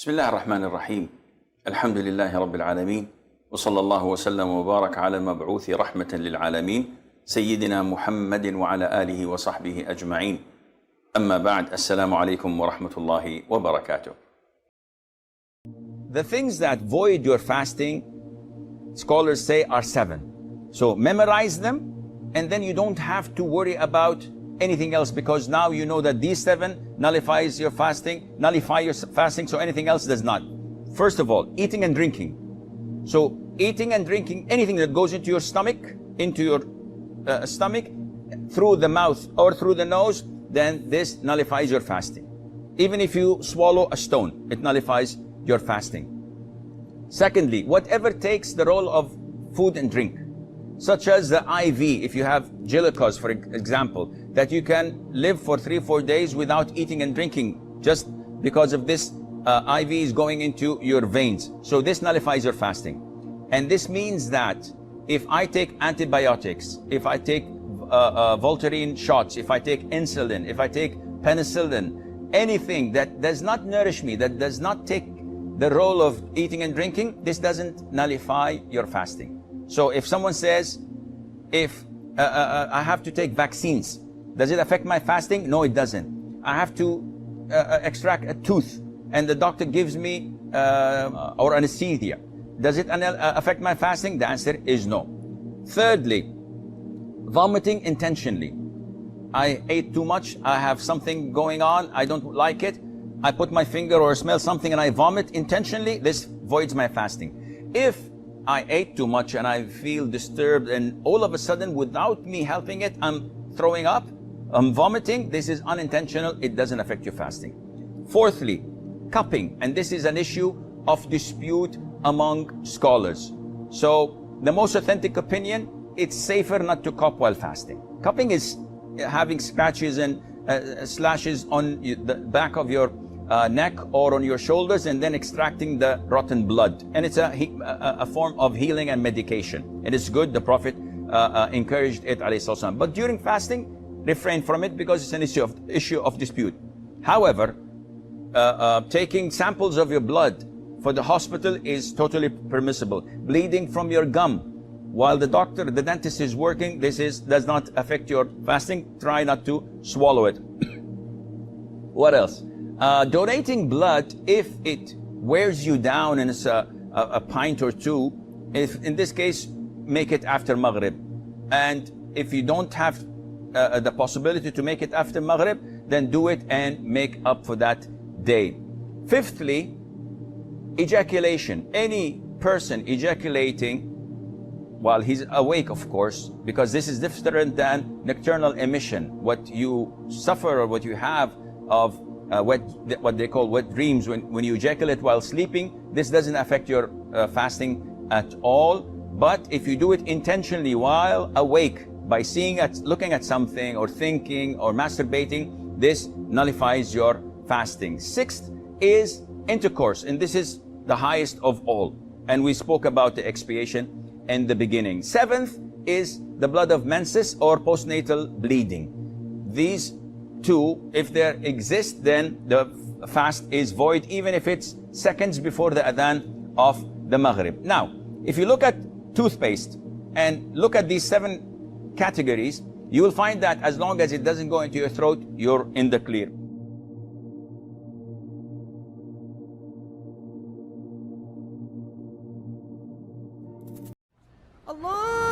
بسم الله الرحمن الرحيم. الحمد لله رب العالمين، وصلى الله وسلم وبارك على المبعوث رحمة للعالمين سيدنا محمد وعلى آله وصحبه أجمعين. أما بعد، السلام عليكم ورحمة الله وبركاته. The things that void your fasting, scholars say, are 7. So memorize them, and then you don't have to worry about anything else, because now you know that these 7 nullify your fasting, so anything else does not. First of all, eating and drinking. So eating and drinking, anything that goes into your stomach, through the mouth or through the nose, then this nullifies your fasting. Even if you swallow a stone, it nullifies your fasting. Secondly, whatever takes the role of food and drink, such as the IV, if you have glucose, for example, that you can live for 3-4 days without eating and drinking, just because of this IV is going into your veins. So this nullifies your fasting. And this means that if I take antibiotics, if I take Voltaren shots, if I take insulin, if I take penicillin, anything that does not nourish me, that does not take the role of eating and drinking, this doesn't nullify your fasting. So if someone says, if I have to take vaccines, does it affect my fasting? No, it doesn't. I have to extract a tooth and the doctor gives me or anesthesia, does it affect my fasting? The answer is no. Thirdly, vomiting intentionally. I ate too much, I have something going on, I don't like it, I put my finger or smell something and I vomit intentionally, this voids my fasting. If I ate too much and I feel disturbed and all of a sudden, without me helping it, I'm throwing up, I'm vomiting, this is unintentional, it doesn't affect your fasting. Fourthly, cupping, and this is an issue of dispute among scholars. So the most authentic opinion, it's safer not to cup while fasting. Cupping is having scratches and slashes on the back of your neck or on your shoulders and then extracting the rotten blood. And it's a form of healing and medication. It is good. The Prophet encouraged it, alayhi salam. But during fasting, refrain from it because it's an issue of dispute. However, taking samples of your blood for the hospital is totally permissible. Bleeding from your gum while the dentist is working, does not affect your fasting. Try not to swallow it. What else? Donating blood, if it wears you down and it's a pint or two, if in this case, make it after Maghrib. And if you don't have the possibility to make it after Maghrib, then do it and make up for that day. Fifthly, ejaculation. Any person ejaculating while he's awake, of course, because this is different than nocturnal emission. What you suffer or what you have of what they call wet dreams when you ejaculate while sleeping, this doesn't affect your fasting at all. But if you do it intentionally while awake, by looking at something or thinking or masturbating, this nullifies your fasting. Sixth is intercourse, and this is the highest of all. And we spoke about the expiation in the beginning. Seventh is the blood of menses or postnatal bleeding. These two, if there exist, then the fast is void, even if it's seconds before the adhan of the Maghrib. Now, if you look at toothpaste and look at these 7 categories, you will find that as long as it doesn't go into your throat, you're in the clear. Allah